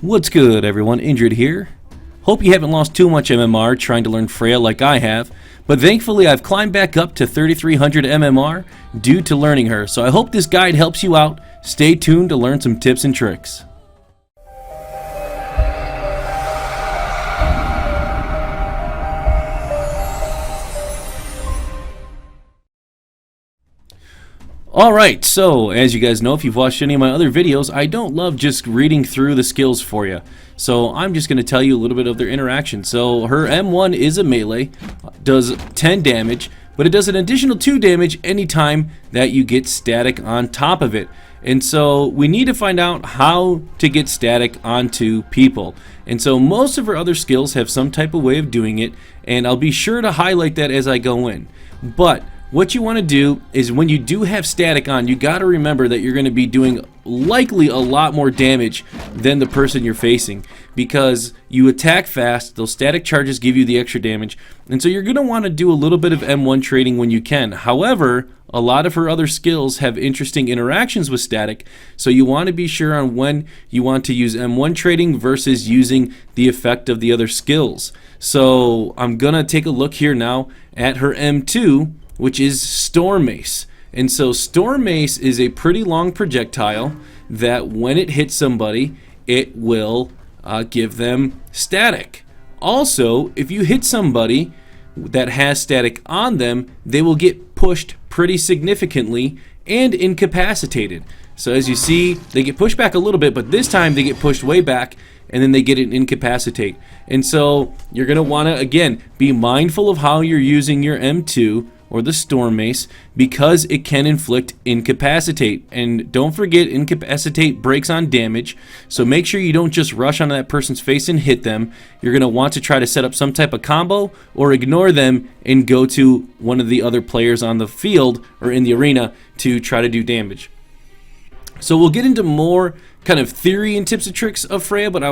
What's good, everyone? Injured here. Hope you haven't lost too much MMR trying to learn Freya like I have, but thankfully I've climbed back up to 3300 MMR due to learning her, so I hope this guide helps you out. Stay tuned to learn some tips and tricks. Alright, so as you guys know, if you've watched any of my other videos, I don't love just reading through the skills for you. So I'm just going to tell you a little bit of their interaction. So her M1 is a melee, does 10 damage, but it does an additional 2 damage anytime that you get static on top of it. And so we need to find out how to get static onto people. And so most of her other skills have some type of way of doing it, and I'll be sure to highlight that as I go in. But what you want to do is when you do have static on, you got to remember that you're going to be doing likely a lot more damage than the person you're facing, because you attack fast, those static charges give you the extra damage, and so you're going to want to do a little bit of M1 trading when you can. However, a lot of her other skills have interesting interactions with static, so you want to be sure on when you want to use M1 trading versus using the effect of the other skills. So I'm going to take a look here now at her M2, which is Storm Mace. And so Storm Mace is a pretty long projectile that when it hits somebody, it will give them static. Also, if you hit somebody that has static on them, they will get pushed pretty significantly and incapacitated. So as you see, they get pushed back a little bit, but this time they get pushed way back and then they get an incapacitate. And so you're going to want to, again, be mindful of how you're using your M2 or the Storm Mace, because it can inflict incapacitate. And don't forget, incapacitate breaks on damage, so make sure you don't just rush onto that person's face and hit them. You're going to want to try to set up some type of combo or ignore them and go to one of the other players on the field or in the arena to try to do damage. So we'll get into more kind of theory and tips and tricks of Freya, but I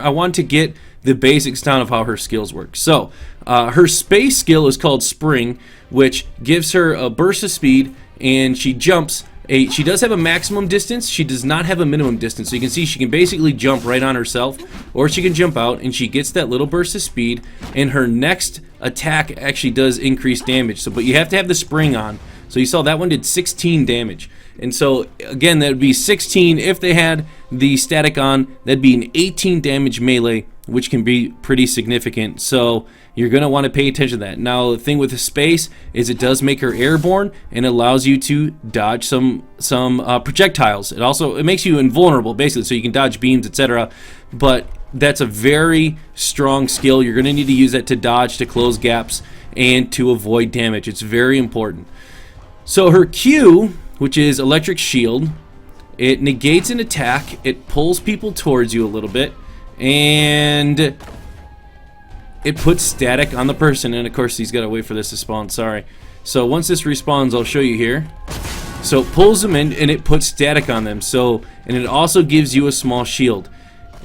want to get the basics down of how her skills work. So her space skill is called Spring, which gives her a burst of speed, and she jumps. She does have a maximum distance. She does not have a minimum distance. So you can see she can basically jump right on herself, or she can jump out, and she gets that little burst of speed, and her next attack actually does increase damage. So, but you have to have the Spring on. So you saw that one did 16 damage. And so again, that would be 16 if they had the static on. That'd be an 18 damage melee, which can be pretty significant. So you're going to want to pay attention to that. Now the thing with the space is it does make her airborne and allows you to dodge some projectiles. It makes you invulnerable basically, so you can dodge beams, etc. But that's a very strong skill. You're going to need to use that to dodge, to close gaps, and to avoid damage. It's very important. So her Q, which is Electric Shield, it negates an attack, it pulls people towards you a little bit, and it puts static on the person. And of course he's got to wait for this to spawn, sorry. So once this respawns, I'll show you here. So it pulls them in and it puts static on them. So, and it also gives you a small shield.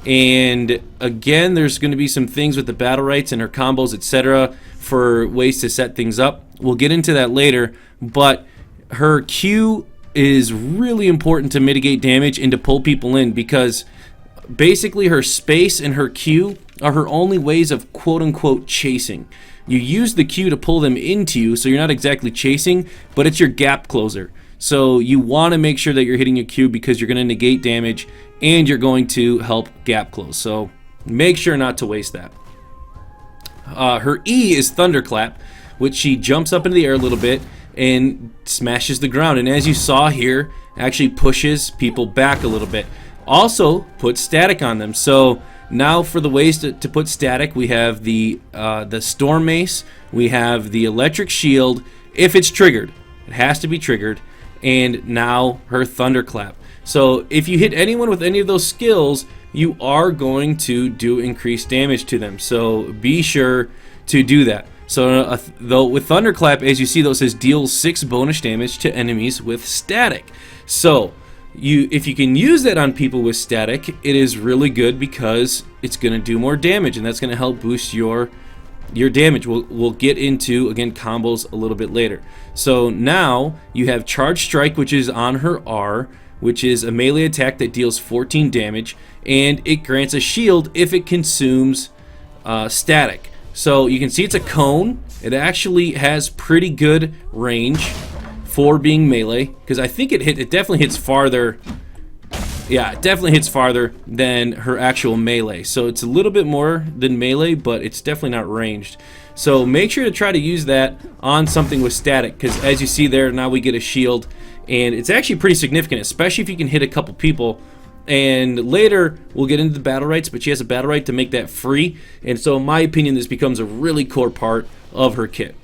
And again, there's going to be some things with the Battlerites and her combos, etc., for ways to set things up. We'll get into that later, but her Q is really important to mitigate damage and to pull people in, because basically her space and her Q are her only ways of quote-unquote chasing. You use the Q to pull them into you, so you're not exactly chasing, but it's your gap closer. So you want to make sure that you're hitting your Q, because you're going to negate damage and you're going to help gap close. So make sure not to waste that. Her E is Thunderclap, which she jumps up into the air a little bit and smashes the ground, and as you saw here, actually pushes people back a little bit. Also puts static on them. So now for the ways to put static, we have the Storm Mace, we have the Electric Shield, if it's triggered. It has to be triggered. And now her Thunderclap. So if you hit anyone with any of those skills, you are going to do increased damage to them. So be sure to do that. So though with Thunderclap, as you see, though, it says deals 6 bonus damage to enemies with static. So if you can use that on people with static, it is really good, because it's going to do more damage, and that's going to help boost your damage. We'll get into, again, combos a little bit later. So now you have Charge Strike, which is on her R, which is a melee attack that deals 14 damage, and it grants a shield if it consumes static. So you can see it's a cone. It actually has pretty good range for being melee, because I think it definitely hits farther. Yeah, it definitely hits farther than her actual melee. So it's a little bit more than melee, but it's definitely not ranged. So make sure to try to use that on something with static, because as you see there, now we get a shield, and it's actually pretty significant, especially if you can hit a couple people. And later we'll get into the battle rites, but she has a battle rite to make that free, and so in my opinion this becomes a really core part of her kit.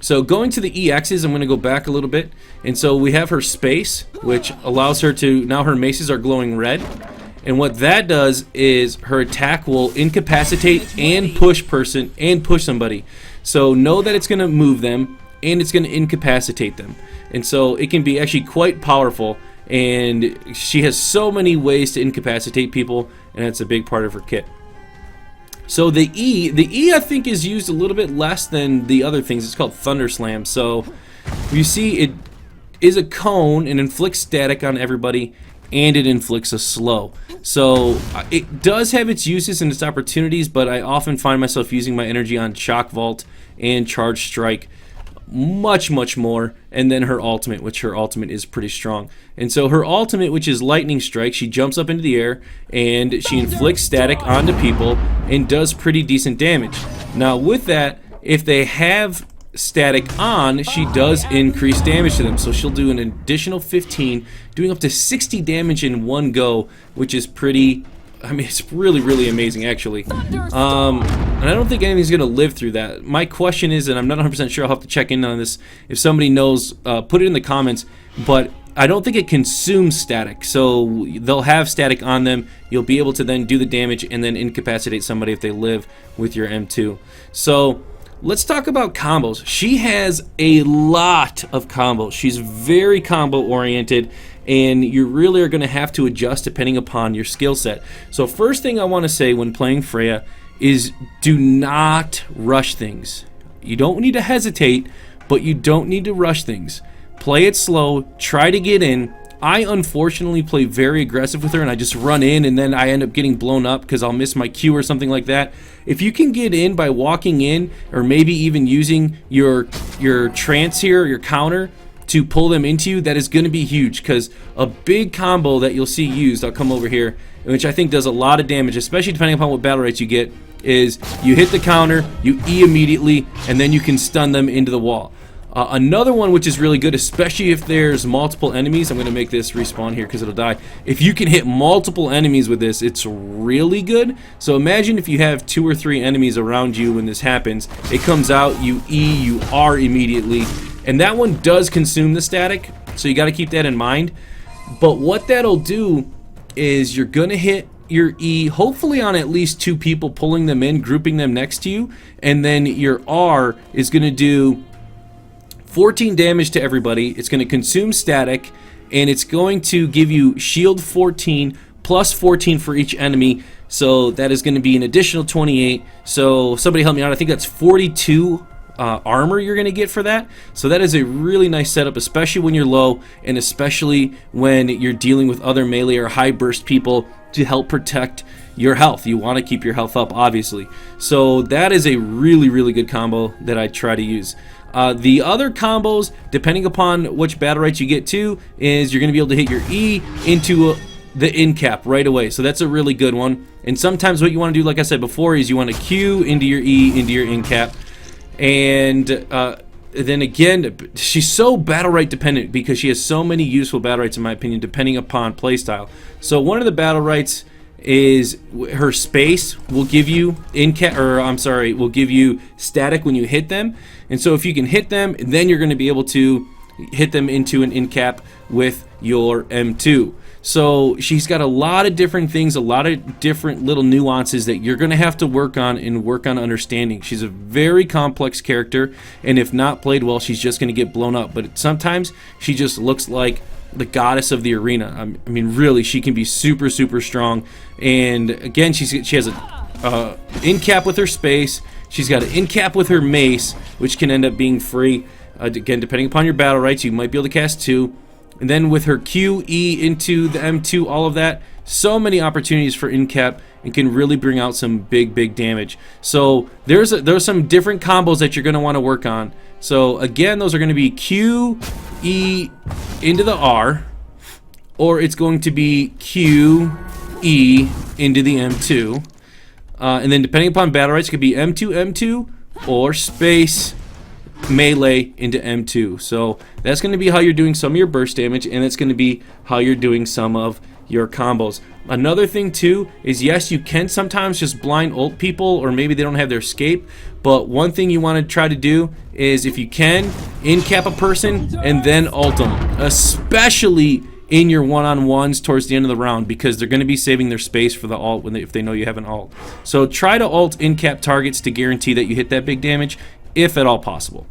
So going to the EXs, I'm going to go back a little bit, and so we have her space, which allows her to, now her maces are glowing red, and what that does is her attack will incapacitate and push somebody. So know that it's going to move them and it's going to incapacitate them, and so it can be actually quite powerful. And she has so many ways to incapacitate people, and that's a big part of her kit. So the E I think is used a little bit less than the other things. It's called Thunder Slam. So you see it is a cone and inflicts static on everybody, and it inflicts a slow. So it does have its uses and its opportunities, but I often find myself using my energy on Shock Vault and Charge Strike much more, and then her ultimate, which her ultimate is pretty strong. And so her ultimate, which is Lightning Strike, she jumps up into the air and she inflicts static onto people and does pretty decent damage. Now with that, if they have static on, she does increase damage to them, so she'll do an additional 15, doing up to 60 damage in one go, which is pretty, I mean, it's really amazing actually. And I don't think anything's going to live through that. My question is, and I'm not 100% sure, I'll have to check in on this, if somebody knows, put it in the comments, but I don't think it consumes static. So they'll have static on them, you'll be able to then do the damage and then incapacitate somebody if they live with your M2. So let's talk about combos. She has a lot of combos. She's very combo oriented, and you really are going to have to adjust depending upon your skill set. So first thing I want to say when playing Freya is do not rush things. You don't need to hesitate, but you don't need to rush things. Play it slow, try to get in. I unfortunately play very aggressive with her, and I just run in, and then I end up getting blown up because I'll miss my Q or something like that. If you can get in by walking in, or maybe even using your trance here, your counter, to pull them into you, that is going to be huge, because a big combo that you'll see used, I'll come over here, which I think does a lot of damage, especially depending upon what battle rites you get, is you hit the counter, you E immediately, and then you can stun them into the wall. Another one which is really good, especially if there's multiple enemies, I'm going to make this respawn here because it'll die. If you can hit multiple enemies with this, it's really good. So imagine if you have 2 or 3 enemies around you when this happens. It comes out, you E, you R immediately, and that one does consume the static, so you got to keep that in mind. But what that'll do is you're going to hit your E hopefully on at least 2 people, pulling them in, grouping them next to you, and then your R is going to do 14 damage to everybody. It's going to consume static, and it's going to give you shield 14 plus 14 for each enemy, so that is going to be an additional 28. So somebody help me out, I think that's 42 armor you're going to get for that. So that is a really nice setup, especially when you're low, and especially when you're dealing with other melee or high burst people to help protect your health. You want to keep your health up, obviously. So that is a really good combo that I try to use. The other combos, depending upon which battle rites you get to, is you're going to be able to hit your E into the in cap right away. So that's a really good one. And sometimes what you want to do, like I said before, is you want to Q into your E into your in cap. And then again, she's so battle rite dependent because she has so many useful battle rites, in my opinion, depending upon playstyle. So one of the battle rites is her space will give you will give you static when you hit them. And so if you can hit them, then you're going to be able to hit them into an in cap with your M2. So she's got a lot of different things, a lot of different little nuances that you're going to have to work on and work on understanding. She's a very complex character, and if not played well, she's just going to get blown up. But sometimes she just looks like the goddess of the arena. I mean, really, she can be super strong. And again, she has a in cap with her space. She's got an in cap with her mace, which can end up being free. Again, depending upon your battle rights, you might be able to cast 2. And then with her Q, E into the M2, all of that, so many opportunities for in-cap and can really bring out some big damage. So there's some different combos that you're going to want to work on. So again, those are going to be Q, E into the R, or it's going to be Q, E into the M2. And then depending upon battle rights, it could be M2, M2, or space melee into M2. So that's going to be how you're doing some of your burst damage, and it's going to be how you're doing some of your combos. Another thing too is, yes, you can sometimes just blind ult people, or maybe they don't have their escape, but one thing you want to try to do is, if you can, in-cap a person and then ult them, especially in your one-on-ones towards the end of the round, because they're going to be saving their space for the ult if they know you have an ult. So try to ult in-cap targets to guarantee that you hit that big damage, if at all possible.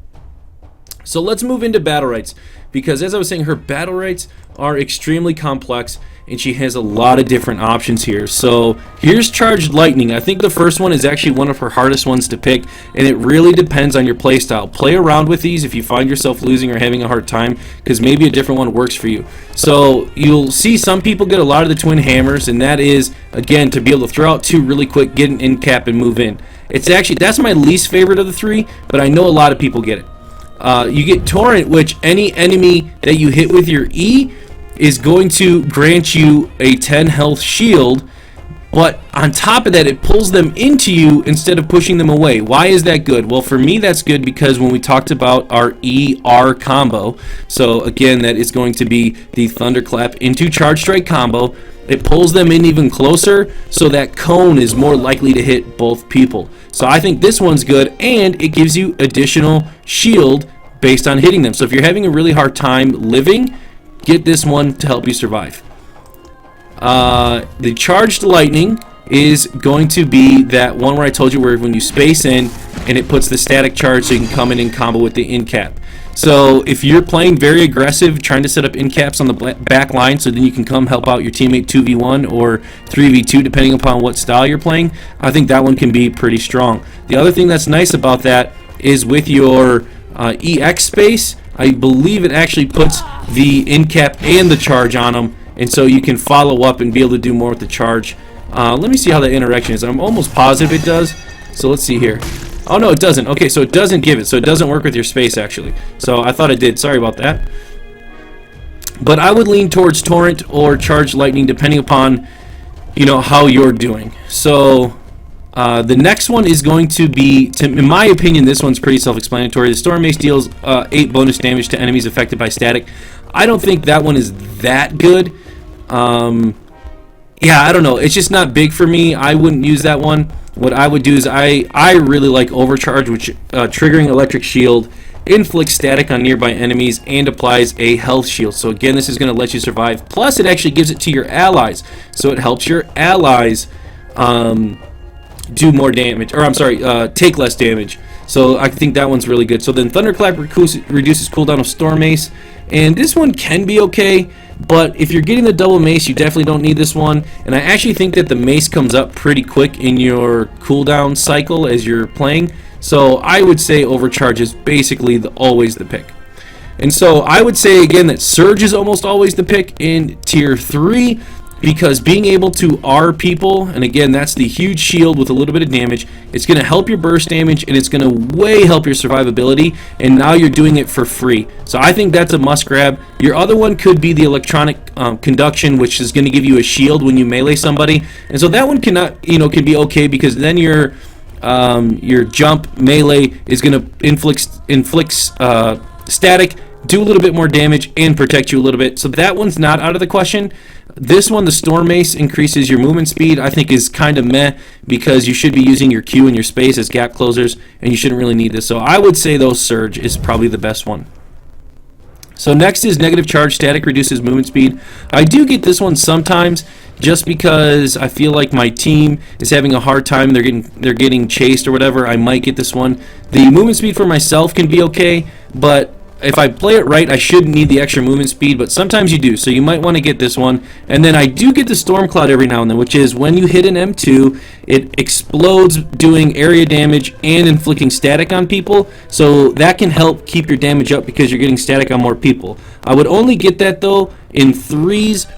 So let's move into battle rights, because as I was saying, her battle rights are extremely complex and she has a lot of different options here. So here's Charged Lightning. I think the first one is actually one of her hardest ones to pick, and it really depends on your playstyle. Play around with these if you find yourself losing or having a hard time, because maybe a different one works for you. So you'll see some people get a lot of the twin hammers, and that is, again, to be able to throw out two really quick, get an in cap, and move in. It's actually, that's my least favorite of the three, but I know a lot of people get it. You get Torrent, which any enemy that you hit with your E is going to grant you a 10 health shield, but on top of that, it pulls them into you instead of pushing them away. Why is that good? Well, for me, that's good because when we talked about our ER combo, so again, that is going to be the Thunderclap into Charge Strike combo, it pulls them in even closer, so that cone is more likely to hit both people. So I think this one's good, and it gives you additional shield based on hitting them. So if you're having a really hard time living, get this one to help you survive. The Charged Lightning is going to be that one where I told you, where when you space in and it puts the static charge so you can come in and combo with the in cap. So if you're playing very aggressive, trying to set up in caps on the back line so then you can come help out your teammate 2v1 or 3v2 depending upon what style you're playing, I think that one can be pretty strong. The other thing that's nice about that is with your EX space, I believe it actually puts the in cap and the charge on them, and so you can follow up and be able to do more with the charge. Let me see how that interaction is. I'm almost positive it does, so let's see here. Oh no, it doesn't. Okay, so it doesn't give it, so it doesn't work with your space actually. So I thought it did. Sorry about that. But I would lean towards Torrent or Charged Lightning depending upon, you know, how you're doing. So the next one is going to be, in my opinion, this one's pretty self-explanatory. The Storm Mace deals 8 bonus damage to enemies affected by static. I don't think that one is that good. Yeah, I don't know. It's just not big for me. I wouldn't use that one. What I would do is I really like Overcharge, which triggering Electric Shield, inflicts static on nearby enemies, and applies a health shield. So again, this is going to let you survive. Plus, it actually gives it to your allies. So it helps your allies do more damage, or I'm sorry, take less damage. So I think that one's really good. So then Thunderclap reduces cooldown of Storm Mace, and this one can be okay, but if you're getting the double mace, you definitely don't need this one. And I actually think that the mace comes up pretty quick in your cooldown cycle as you're playing. So I would say Overcharge is basically always the pick. And so I would say again that Surge is almost always the pick in tier 3, because being able to R people, and again that's the huge shield with a little bit of damage, it's going to help your burst damage and it's going to way help your survivability, and now you're doing it for free. So I think that's a must grab. Your other one could be the Electronic Conduction, which is going to give you a shield when you melee somebody, and so that one can be okay, because then your jump melee is going to inflict static, do a little bit more damage, and protect you a little bit. So that one's not out of the question. This one, the Storm Mace, increases your movement speed, I think is kind of meh, because you should be using your Q and your space as gap closers, and you shouldn't really need this. So I would say though Surge is probably the best one. So next is Negative Charge. Static reduces movement speed. I do get this one sometimes, just because I feel like my team is having a hard time, they're getting chased or whatever. I might get this one. The movement speed for myself can be okay, but if I play it right, I shouldn't need the extra movement speed, but sometimes you do, so you might want to get this one. And then I do get the Storm Cloud every now and then, which is when you hit an M2, it explodes, doing area damage and inflicting static on people, so that can help keep your damage up because you're getting static on more people. I would only get that, though, in 3s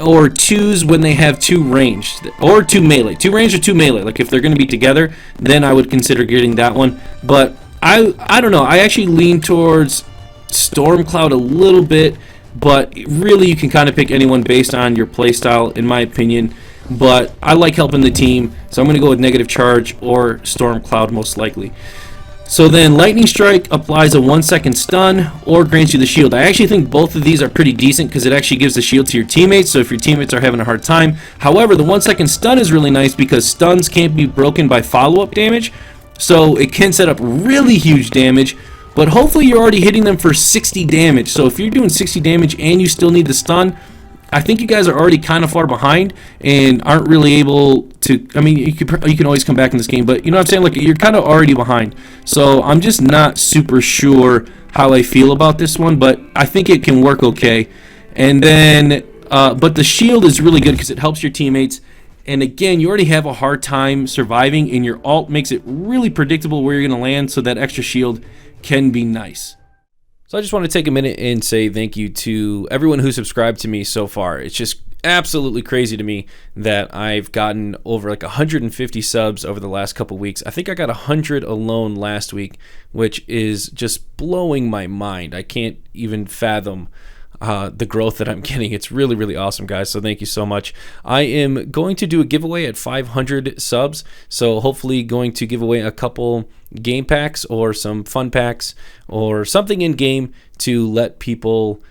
or 2s when they have 2 ranged, or 2 melee. 2 ranged or 2 melee, like if they're going to be together, then I would consider getting that one. But I don't know, I actually lean towards Storm Cloud a little bit, but really you can kind of pick anyone based on your playstyle, in my opinion. But I like helping the team, so I'm going to go with Negative Charge or Storm Cloud most likely. So then Lightning Strike applies a 1-second stun or grants you the shield. I actually think both of these are pretty decent because it actually gives the shield to your teammates, so if your teammates are having a hard time. However, the 1-second stun is really nice because stuns can't be broken by follow-up damage, so it can set up really huge damage. But hopefully you're already hitting them for 60 damage. So if you're doing 60 damage and you still need the stun, I think you guys are already kind of far behind and aren't really able to. I mean, you can always come back in this game, but you know what I'm saying? Like, you're kind of already behind. So I'm just not super sure how I feel about this one, but I think it can work okay. And then, but the shield is really good because it helps your teammates. And again, you already have a hard time surviving, and your ult makes it really predictable where you're going to land, so that extra shield can be nice. So I just want to take a minute and say thank you to everyone who subscribed to me so far. It's just absolutely crazy to me that I've gotten over like 150 subs over the last couple weeks. I think I got 100 alone last week, which is just blowing my mind. I can't even fathom the growth that I'm getting. It's really, really awesome, guys, so thank you so much. I am going to do a giveaway at 500 subs, so hopefully going to give away a couple game packs or some fun packs or something in game to let people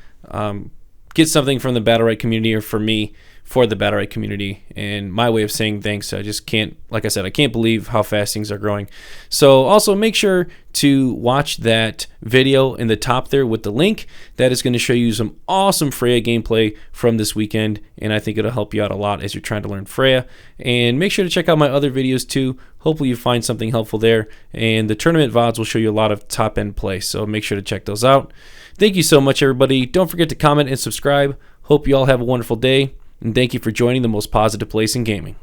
get something from the Battlerite community, or for me, for the Battlerite community, and my way of saying thanks. I just can't, like I said, I can't believe how fast things are growing. So also make sure to watch that video in the top there with the link. That is going to show you some awesome Freya gameplay from this weekend, and I think it'll help you out a lot as you're trying to learn Freya. And make sure to check out my other videos too. Hopefully you find something helpful there, and the tournament VODs will show you a lot of top-end play, so make sure to check those out. Thank you so much, everybody. Don't forget to comment and subscribe. Hope you all have a wonderful day, and thank you for joining the most positive place in gaming.